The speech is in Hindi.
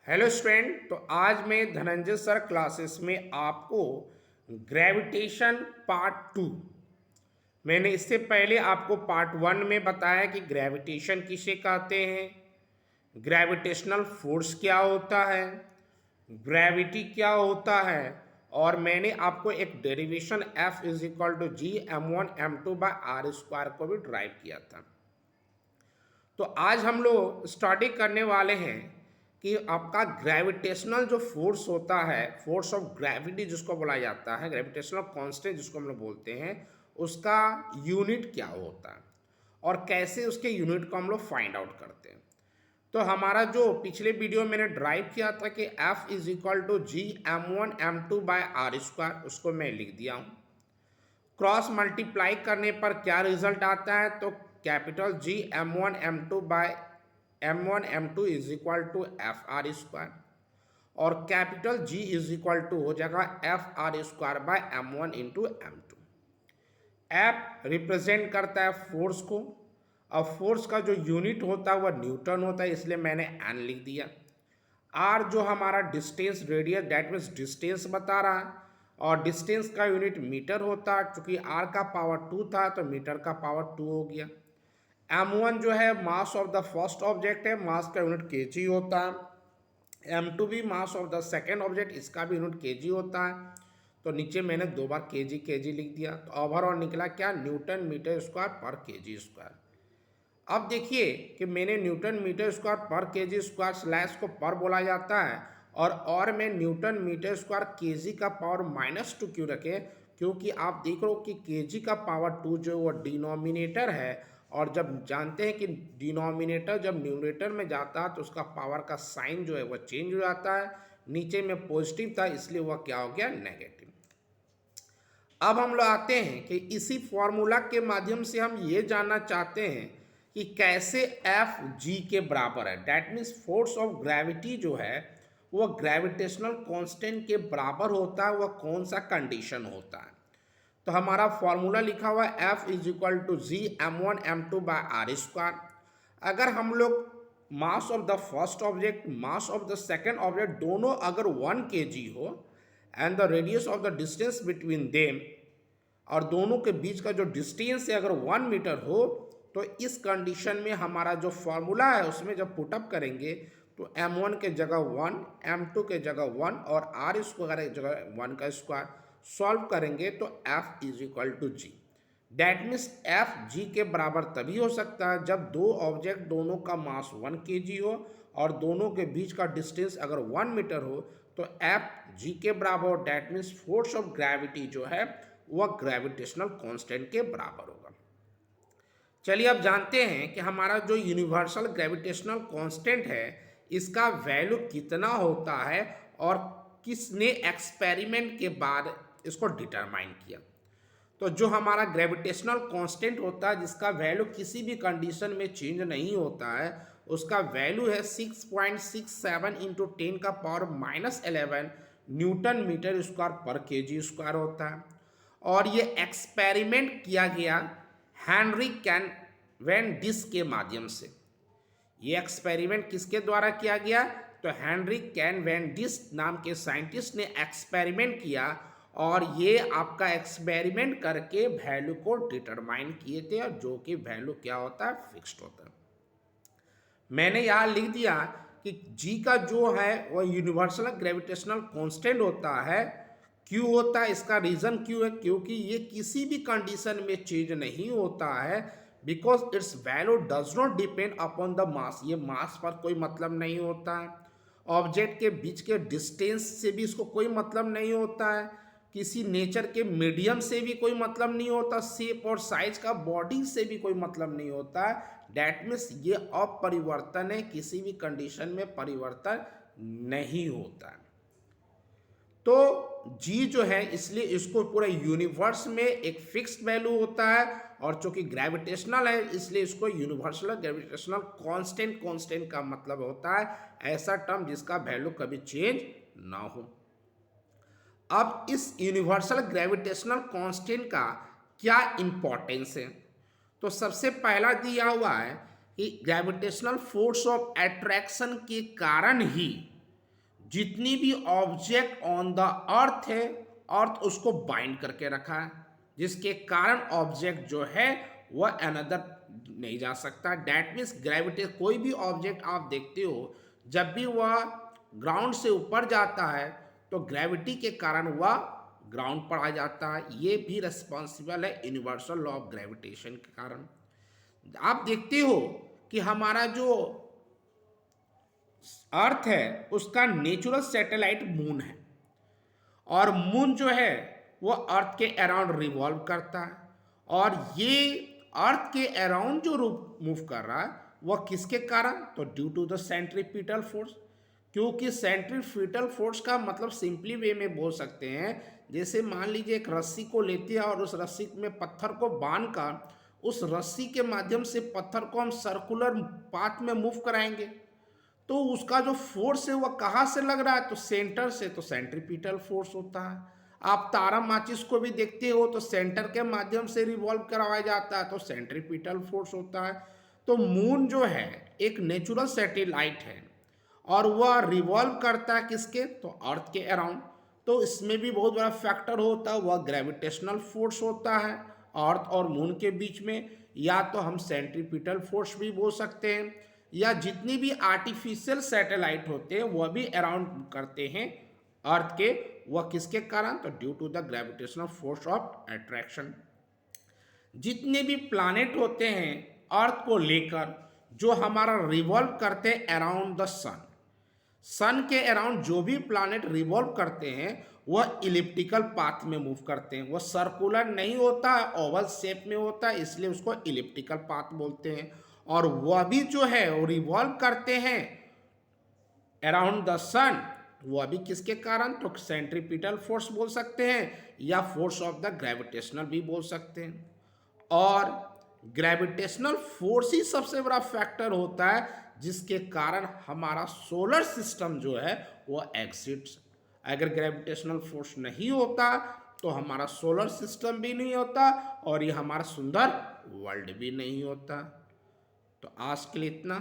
Hello student. तो आज मैं धनंजय सर क्लासेस में आपको ग्रेविटेशन पार्ट टू, मैंने इससे पहले आपको पार्ट वन में बताया कि ग्रेविटेशन किसे कहते हैं, ग्रेविटेशनल फोर्स क्या होता है, ग्रेविटी क्या होता है, और मैंने आपको एक derivation F is equal to G m1m2/r² को भी ड्राइव किया था। तो आज हम लोग स्टडी करने वाले हैं कि आपका ग्रेविटेशनल जो फोर्स होता है, फोर्स ऑफ ग्रेविटी जिसको बोला जाता है, ग्रेविटेशनल कांस्टेंट जिसको हम लोग बोलते हैं, उसका यूनिट क्या होता है और कैसे उसके यूनिट को हम लोग फाइंड आउट करते हैं। तो हमारा जो पिछले वीडियो मैंने ड्राइव किया था कि F is equal to G m1m2/r², उसको मैं लिख दिया हूँ। क्रॉस मल्टीप्लाई करने पर क्या रिजल्ट आता है, तो capital G m1m2 is equal to FR², और capital G is equal to हो जाएगा FR²/m1 into m2। F represent करता है फोर्स को, और फोर्स का जो यूनिट होता है वह न्यूटन होता है, इसलिए मैंने एन लिख दिया। आर जो हमारा distance, radius, that means distance बता रहा है, और डिस्टेंस का यूनिट मीटर होता है। चूंकि आर का पावर 2 था तो मीटर का पावर 2 हो गया। m1 जो है मास ऑफ द फर्स्ट ऑब्जेक्ट है, मास का यूनिट केजी होता है। m2 भी मास ऑफ द सेकेंड ऑब्जेक्ट, इसका भी यूनिट केजी होता है। तो नीचे मैंने दो बार केजी लिख दिया, तो ओवरऑल निकला क्या, न्यूटन मीटर स्क्वायर पर केजी स्क्वायर। अब देखिए कि मैंने न्यूटन मीटर स्क्वायर पर केजी स्क्वायर स्लैश को पर बोला जाता है, और मैं न्यूटन मीटर स्क्वायर केजी का पावर -2 क्यों रखें, क्योंकि आप देख रहे हो कि केजी का पावर 2 जो वो डिनोमिनेटर है, और जब जानते हैं कि डिनोमिनेटर जब न्यूमरेटर में जाता है तो उसका पावर का साइन जो है वह चेंज हो जाता है। नीचे में पॉजिटिव था इसलिए वह क्या हो गया, नेगेटिव। अब हम लोग आते हैं कि इसी फॉर्मूला के माध्यम से हम ये जानना चाहते हैं कि कैसे एफ जी के बराबर है, that means force of gravity जो है वह ग्रेविटेशनल कांस्टेंट के बराबर होता है, वह कौन सा कंडीशन होता है। तो हमारा फॉर्मूला लिखा हुआ है F is equal to G m1m2/r²। अगर हम लोग mass of the first object, mass of the second object दोनों अगर 1 kg हो, and the radius of the distance between them, और दोनों के बीच का जो डिस्टेंस है अगर 1 मीटर हो, तो इस कंडीशन में हमारा जो फॉर्मूला है उसमें जब पुटअप करेंगे तो m1 के जगह 1, m2 के जगह 1 और r² के जगह 1 का स्क्वायर सॉल्व करेंगे तो f is equal to G. That means F G के बराबर तभी हो सकता है जब दो ऑब्जेक्ट दोनों का मास 1 kg हो और दोनों के बीच का डिस्टेंस अगर 1 मीटर हो, तो एफ जी के बराबर हो। That means force of gravity जो है वह ग्रेविटेशनल कांस्टेंट के बराबर होगा। चलिए अब जानते हैं कि हमारा जो यूनिवर्सल ग्रेविटेशनल कांस्टेंट है इसका वैल्यू कितना होता है और किसने एक्सपेरिमेंट के बाद इसको डिटरमाइन किया। तो जो हमारा ग्रेविटेशनल कांस्टेंट होता है जिसका वैल्यू किसी भी कंडीशन में चेंज नहीं होता है, उसका वैल्यू है 6.67 इंटू 10⁻11 न्यूटन मीटर स्क्वायर पर केजी स्क्वायर होता है। और ये एक्सपेरिमेंट किया गया हेनरी कैनवेंडिश के माध्यम से। ये एक्सपेरिमेंट किसके द्वारा किया गया, तो हेनरी कैनवेंडिश नाम के साइंटिस्ट ने एक्सपेरिमेंट किया, और ये आपका एक्सपेरिमेंट करके वैल्यू को डिटरमाइन किए थे, और जो कि वैल्यू क्या होता है, फिक्स्ड होता है। मैंने यहाँ लिख दिया कि जी का जो है वह यूनिवर्सल ग्रेविटेशनल कांस्टेंट होता है। क्यों होता है, इसका रीजन क्यों है, क्योंकि ये किसी भी कंडीशन में चेंज नहीं होता है, because it's value does not depend upon the mass. ये मास पर कोई मतलब नहीं होता है, ऑब्जेक्ट के बीच के डिस्टेंस से भी इसको कोई मतलब नहीं होता है, किसी नेचर के मीडियम से भी कोई मतलब नहीं होता, शेप और साइज का बॉडी से भी कोई मतलब नहीं होता है। डैट मीन्स ये अपरिवर्तन है, किसी भी कंडीशन में परिवर्तन नहीं होता है। तो जी जो है इसलिए इसको पूरे यूनिवर्स में एक फिक्स्ड वैल्यू होता है, और चूंकि ग्रेविटेशनल है इसलिए इसको यूनिवर्सल ग्रेविटेशनल कांस्टेंट का मतलब होता है ऐसा टर्म जिसका वैल्यू कभी चेंज ना हो। अब इस यूनिवर्सल ग्रेविटेशनल कांस्टेंट का क्या इंपॉर्टेंस है, तो सबसे पहला दिया हुआ है कि ग्रेविटेशनल फोर्स ऑफ अट्रैक्शन के कारण ही जितनी भी ऑब्जेक्ट ऑन द अर्थ है, अर्थ उसको बाइंड करके रखा है, जिसके कारण ऑब्जेक्ट जो है वह अनदर नहीं जा सकता। डैट मीन्स ग्रेविटी, कोई भी ऑब्जेक्ट आप देखते हो जब भी वह ग्राउंड से ऊपर जाता है तो ग्रेविटी के कारण वह ग्राउंड पर आ जाता है। ये भी रिस्पॉन्सिबल है यूनिवर्सल लॉ ऑफ ग्रेविटेशन के कारण। आप देखते हो कि हमारा जो अर्थ है उसका नेचुरल सैटेलाइट मून है, और मून जो है वो अर्थ के अराउंड रिवॉल्व करता है, और ये अर्थ के अराउंड जो मूव कर रहा है वह किसके कारण, तो due to the centripetal force. क्योंकि सेंट्रीपिटल फोर्स का मतलब सिंपली वे में बोल सकते हैं, जैसे मान लीजिए एक रस्सी को लेते हैं और उस रस्सी में पत्थर को बांध कर उस रस्सी के माध्यम से पत्थर को हम सर्कुलर पाथ में मूव कराएंगे, तो उसका जो फोर्स है वह कहाँ से लग रहा है, तो सेंटर से, तो सेंट्रीपिटल फोर्स होता है। आप तारा माचिस को भी देखते हो तो सेंटर के माध्यम से रिवॉल्व करवाया जाता है, तो सेंट्रीपिटल फोर्स होता है। तो मून जो है एक नेचुरल सैटेलाइट है और वह रिवॉल्व करता है किसके, तो अर्थ के अराउंड। तो इसमें भी बहुत बड़ा फैक्टर होता है, वह ग्रेविटेशनल फोर्स होता है अर्थ और मून के बीच में, या तो हम सेंट्रीपिटल फोर्स भी बोल सकते हैं, या जितनी भी आर्टिफिशियल सैटेलाइट होते हैं वह भी अराउंड करते हैं अर्थ के, वह किसके कारण, तो due to the gravitational force of attraction. जितने भी प्लैनेट होते हैं अर्थ को लेकर जो हमारा रिवॉल्व करते हैं अराउंड द सन, सन के अराउंड जो भी प्लैनेट रिवॉल्व करते हैं वह इलिप्टिकल पाथ में मूव करते हैं, वह सर्कुलर नहीं होता है, ओवल शेप में होता है, इसलिए उसको इलिप्टिकल पाथ बोलते हैं। और वह भी जो है वो रिवॉल्व करते हैं अराउंड द सन, वह भी किसके कारण, तो सेंट्रीपिटल फोर्स बोल सकते हैं या फोर्स ऑफ द ग्रेविटेशनल भी बोल सकते हैं। और ग्रेविटेशनल फोर्स ही सबसे बड़ा फैक्टर होता है जिसके कारण हमारा सोलर सिस्टम जो है वो एग्जिट्स। अगर ग्रेविटेशनल फोर्स नहीं होता तो हमारा सोलर सिस्टम भी नहीं होता और ये हमारा सुंदर वर्ल्ड भी नहीं होता। तो आज के लिए इतना।